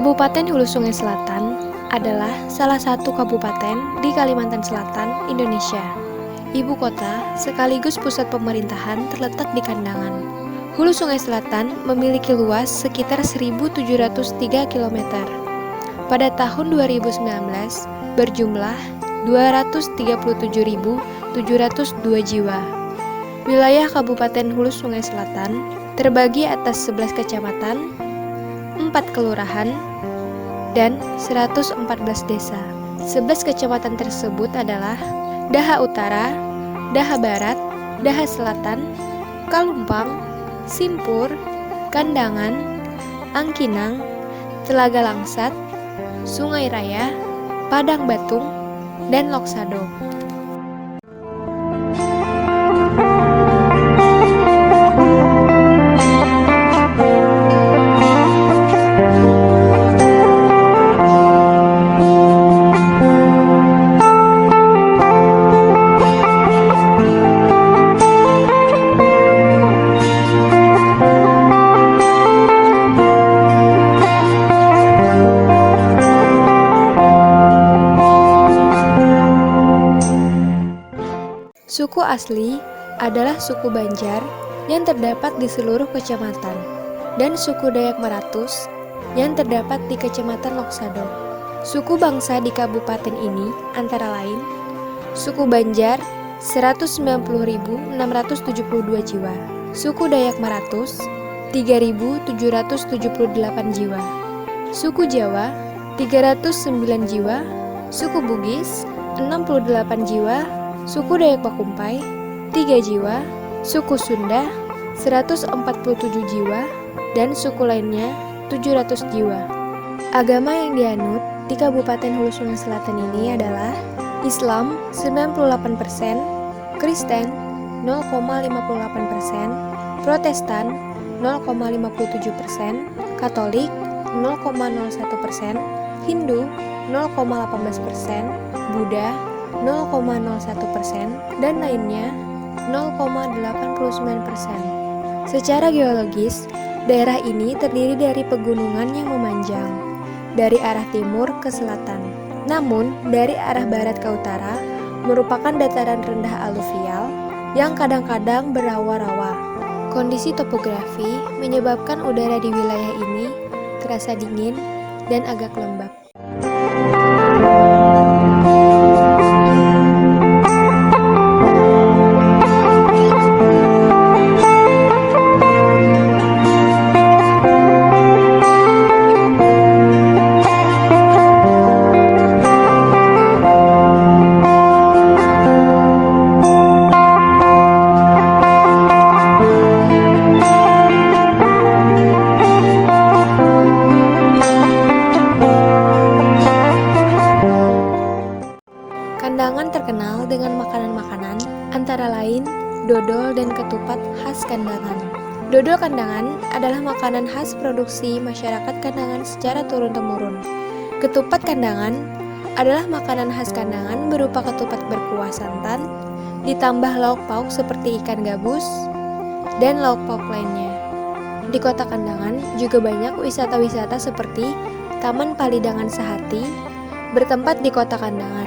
Kabupaten Hulu Sungai Selatan adalah salah satu kabupaten di Kalimantan Selatan, Indonesia. Ibu kota sekaligus pusat pemerintahan terletak di Kandangan. Hulu Sungai Selatan memiliki luas sekitar 1.703 km. Pada tahun 2019 berjumlah 237.702 jiwa. Wilayah Kabupaten Hulu Sungai Selatan terbagi atas 11 kecamatan, 4 kelurahan, dan 114 desa. 11 kecamatan tersebut adalah Daha Utara, Daha Barat, Daha Selatan, Kalumpang, Simpur, Kandangan, Angkinang, Telaga Langsat, Sungai Raya, Padang Batung, dan Loksado. Suku asli adalah suku Banjar yang terdapat di seluruh kecamatan dan suku Dayak Maratus yang terdapat di Kecamatan Loksado. Suku bangsa di kabupaten ini antara lain suku Banjar 190.672 jiwa, suku Dayak Maratus 3.778 jiwa, suku Jawa 309 jiwa, suku Bugis 68 jiwa, suku Dayak Pakumpai 3 jiwa, suku Sunda 147 jiwa, dan suku lainnya 700 jiwa. Agama yang dianut di Kabupaten Hulu Sungai Selatan ini adalah Islam 98%, Kristen 0,58%, Protestan 0,57%, Katolik 0,01%, Hindu 0,18%, Buddha 0,01%, dan lainnya 0,89%. Secara geologis, daerah ini terdiri dari pegunungan yang memanjang dari arah timur ke selatan. Namun, dari arah barat ke utara merupakan dataran rendah aluvial yang kadang-kadang berawa-rawa. Kondisi topografi menyebabkan udara di wilayah ini terasa dingin dan agak lembab. Kandangan terkenal dengan makanan-makanan antara lain dodol dan ketupat khas Kandangan. Dodol Kandangan adalah makanan khas produksi masyarakat Kandangan secara turun-temurun. Ketupat Kandangan adalah makanan khas Kandangan berupa ketupat berkuah santan, ditambah lauk pauk seperti ikan gabus dan lauk pauk lainnya. Di kota Kandangan juga banyak wisata-wisata seperti Taman Palidangan Sehati bertempat di kota Kandangan,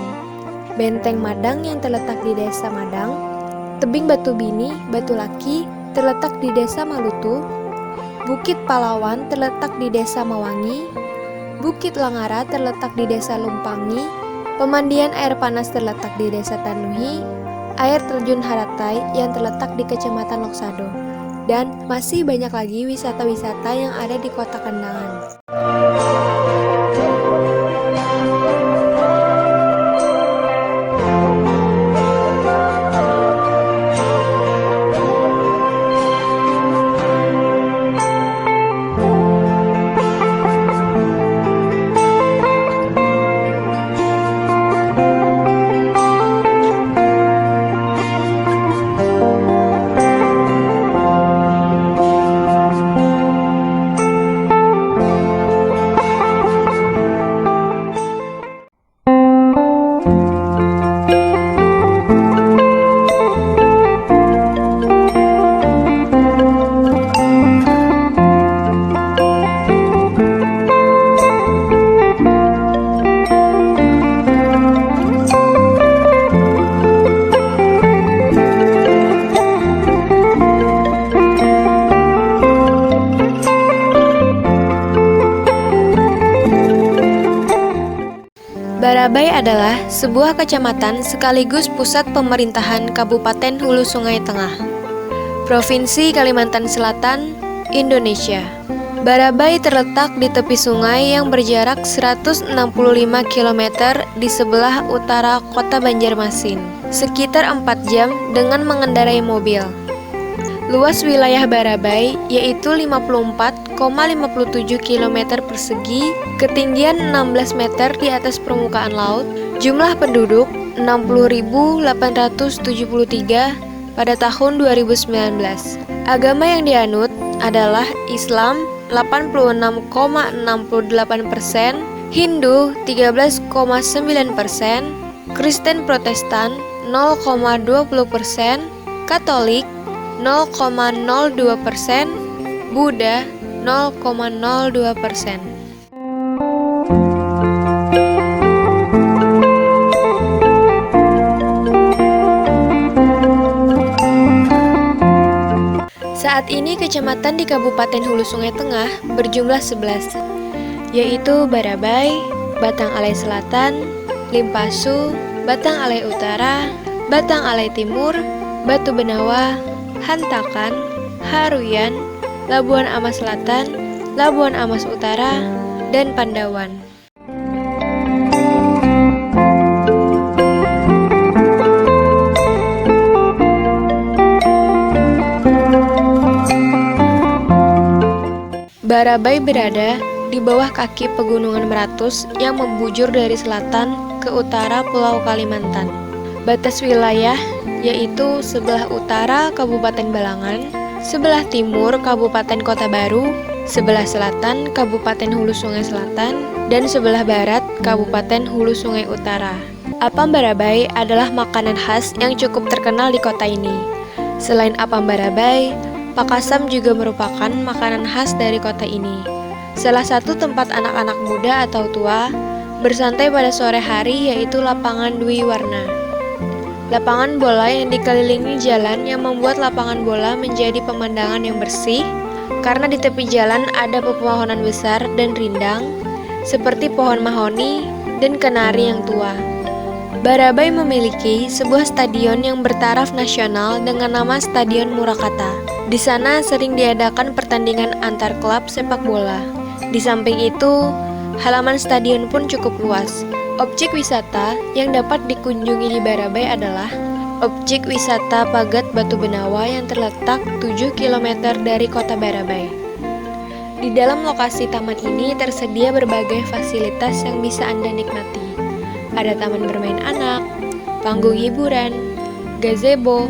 Benteng Madang yang terletak di Desa Madang, Tebing Batu Bini, Batu Laki terletak di Desa Malutu, Bukit Palawan terletak di Desa Mawangi, Bukit Langara terletak di Desa Lumpangi, Pemandian Air Panas terletak di Desa Tanuhi, Air Terjun Haratai yang terletak di Kecamatan Loksado, dan masih banyak lagi wisata-wisata yang ada di kota Kandangan. Barabai adalah sebuah kecamatan sekaligus pusat pemerintahan Kabupaten Hulu Sungai Tengah, Provinsi Kalimantan Selatan, Indonesia. Barabai terletak di tepi sungai yang berjarak 165 km di sebelah utara kota Banjarmasin, sekitar 4 jam dengan mengendarai mobil. Luas wilayah Barabai yaitu 54,57 km persegi, ketinggian 16 meter di atas permukaan laut, jumlah penduduk 60.873 pada tahun 2019. Agama yang dianut adalah Islam 86,68%, Hindu 13,9%, Kristen Protestan 0,20%, Katolik 0,02%, Buddha 0,02%. Saat ini kecamatan di Kabupaten Hulu Sungai Tengah berjumlah 11, yaitu Barabai, Batang Alai Selatan, Limpasu, Batang Alai Utara, Batang Alai Timur, Batu Benawa, Hantakan, Haruyan, Labuan Amas Selatan, Labuan Amas Utara, dan Pandawan. Barabai berada di bawah kaki Pegunungan Meratus yang membujur dari selatan ke utara Pulau Kalimantan. Batas wilayah yaitu sebelah utara Kabupaten Balangan, sebelah timur Kabupaten Kota Baru, sebelah selatan Kabupaten Hulu Sungai Selatan, dan sebelah barat Kabupaten Hulu Sungai Utara. Apam Barabai adalah makanan khas yang cukup terkenal di kota ini. Selain apam Barabai, Pakasam juga merupakan makanan khas dari kota ini. Salah satu tempat anak-anak muda atau tua bersantai pada sore hari yaitu lapangan Dwi Warna. Lapangan bola yang dikelilingi jalan yang membuat lapangan bola menjadi pemandangan yang bersih karena di tepi jalan ada pepohonan besar dan rindang seperti pohon mahoni dan kenari yang tua. Barabai memiliki sebuah stadion yang bertaraf nasional dengan nama Stadion Murakata. Di sana sering diadakan pertandingan antar klub sepak bola. Di samping itu, halaman stadion pun cukup luas. Objek wisata yang dapat dikunjungi di Barabai adalah objek wisata Pagat Batu Benawa yang terletak 7 km dari kota Barabai. Di dalam lokasi taman ini tersedia berbagai fasilitas yang bisa Anda nikmati. Ada taman bermain anak, panggung hiburan, gazebo,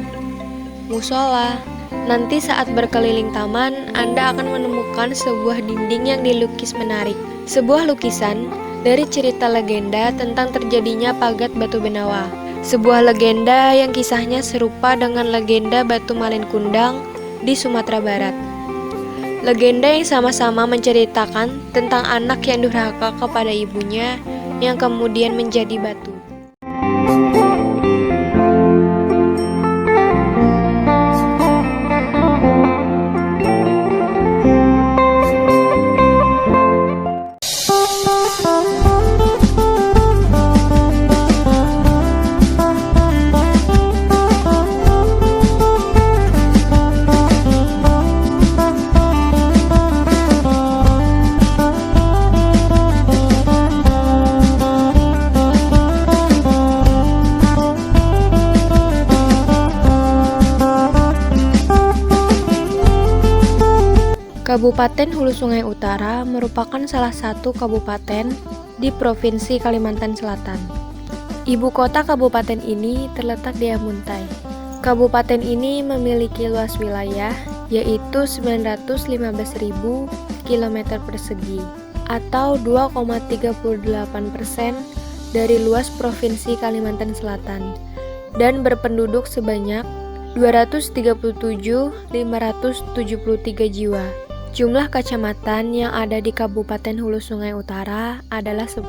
musola. Nanti saat berkeliling taman, Anda akan menemukan sebuah dinding yang dilukis menarik. Sebuah lukisan dari cerita legenda tentang terjadinya Pagat Batu Benawa. Sebuah legenda yang kisahnya serupa dengan legenda Batu Malin Kundang di Sumatera Barat. Legenda yang sama-sama menceritakan tentang anak yang durhaka kepada ibunya yang kemudian menjadi batu. Kabupaten Hulu Sungai Utara merupakan salah satu kabupaten di Provinsi Kalimantan Selatan. Ibu kota kabupaten ini terletak di Amuntai. Kabupaten ini memiliki luas wilayah yaitu 915.000 km persegi atau 2,38% dari luas Provinsi Kalimantan Selatan dan berpenduduk sebanyak 237.573 jiwa. Jumlah kecamatan yang ada di Kabupaten Hulu Sungai Utara adalah 10,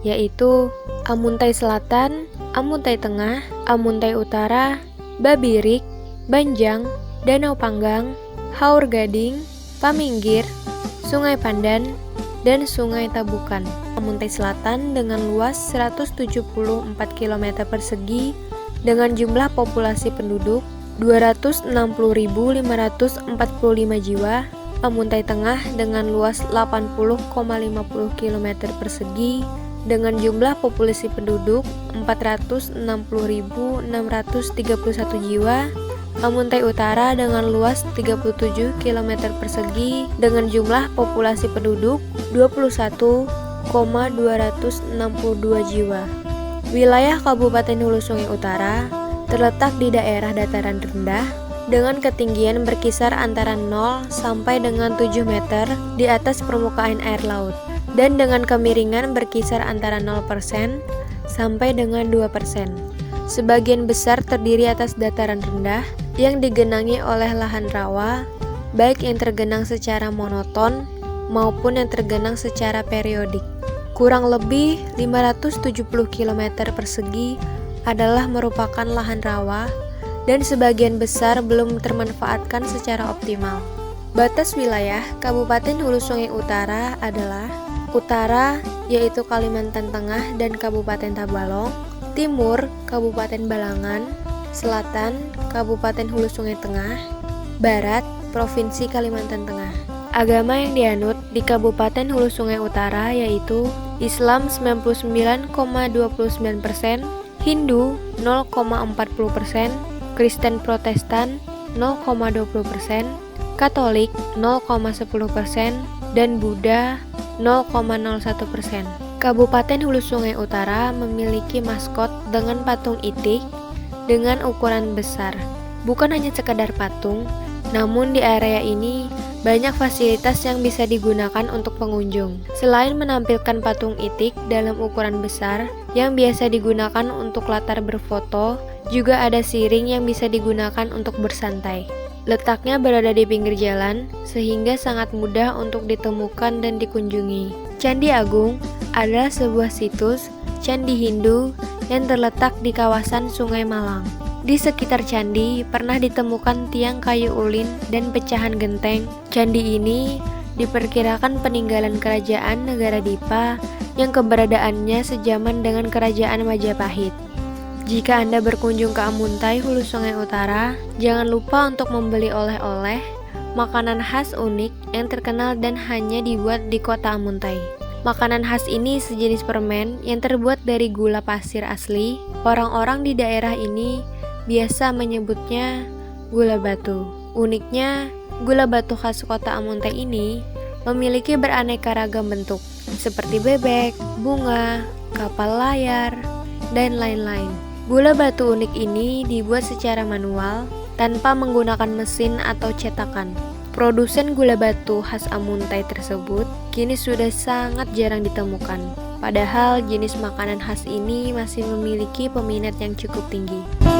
yaitu Amuntai Selatan, Amuntai Tengah, Amuntai Utara, Babirik, Banjang, Danau Panggang, Haur Gading, Paminggir, Sungai Pandan, dan Sungai Tabukan. Amuntai Selatan dengan luas 174 km persegi dengan jumlah populasi penduduk 260.545 jiwa. Amuntai Tengah dengan luas 80,50 km persegi dengan jumlah populasi penduduk 460.631 jiwa. Amuntai Utara dengan luas 37 km persegi dengan jumlah populasi penduduk 21,262 jiwa. Wilayah Kabupaten Hulu Sungai Utara terletak di daerah dataran rendah dengan ketinggian berkisar antara 0 sampai dengan 7 meter di atas permukaan air laut dan dengan kemiringan berkisar antara 0% sampai dengan 2%. Sebagian besar terdiri atas dataran rendah yang digenangi oleh lahan rawa, baik yang tergenang secara monoton maupun yang tergenang secara periodik. Kurang lebih 570 km persegi adalah merupakan lahan rawa dan sebagian besar belum termanfaatkan secara optimal. Batas wilayah Kabupaten Hulu Sungai Utara adalah utara yaitu Kalimantan Tengah dan Kabupaten Tabalong, timur Kabupaten Balangan, selatan Kabupaten Hulu Sungai Tengah, barat Provinsi Kalimantan Tengah. Agama yang dianut di Kabupaten Hulu Sungai Utara yaitu Islam 99,29%, Hindu 0,40%, Kristen Protestan 0,20%, Katolik 0,10%, dan Buddha 0,01%. Kabupaten Hulu Sungai Utara memiliki maskot dengan patung itik dengan ukuran besar. Bukan hanya sekadar patung, namun di area ini banyak fasilitas yang bisa digunakan untuk pengunjung. Selain menampilkan patung itik dalam ukuran besar yang biasa digunakan untuk latar berfoto, juga ada siring yang bisa digunakan untuk bersantai. Letaknya berada di pinggir jalan, sehingga sangat mudah untuk ditemukan dan dikunjungi. Candi Agung adalah sebuah situs candi Hindu yang terletak di kawasan Sungai Malang. Di sekitar candi pernah ditemukan tiang kayu ulin dan pecahan genteng. Candi ini diperkirakan peninggalan kerajaan negara Dipa yang keberadaannya sejaman dengan kerajaan Majapahit. Jika Anda berkunjung ke Amuntai Hulu Sungai Utara, jangan lupa untuk membeli oleh-oleh, makanan khas unik yang terkenal dan hanya dibuat di kota Amuntai. Makanan khas ini sejenis permen yang terbuat dari gula pasir asli. Orang-orang di daerah ini biasa menyebutnya gula batu. Uniknya, gula batu khas kota Amuntai ini memiliki beraneka ragam bentuk, seperti bebek, bunga, kapal layar, dan lain-lain. Gula batu unik ini dibuat secara manual tanpa menggunakan mesin atau cetakan. Produsen gula batu khas Amuntai tersebut kini sudah sangat jarang ditemukan. Padahal jenis makanan khas ini masih memiliki peminat yang cukup tinggi.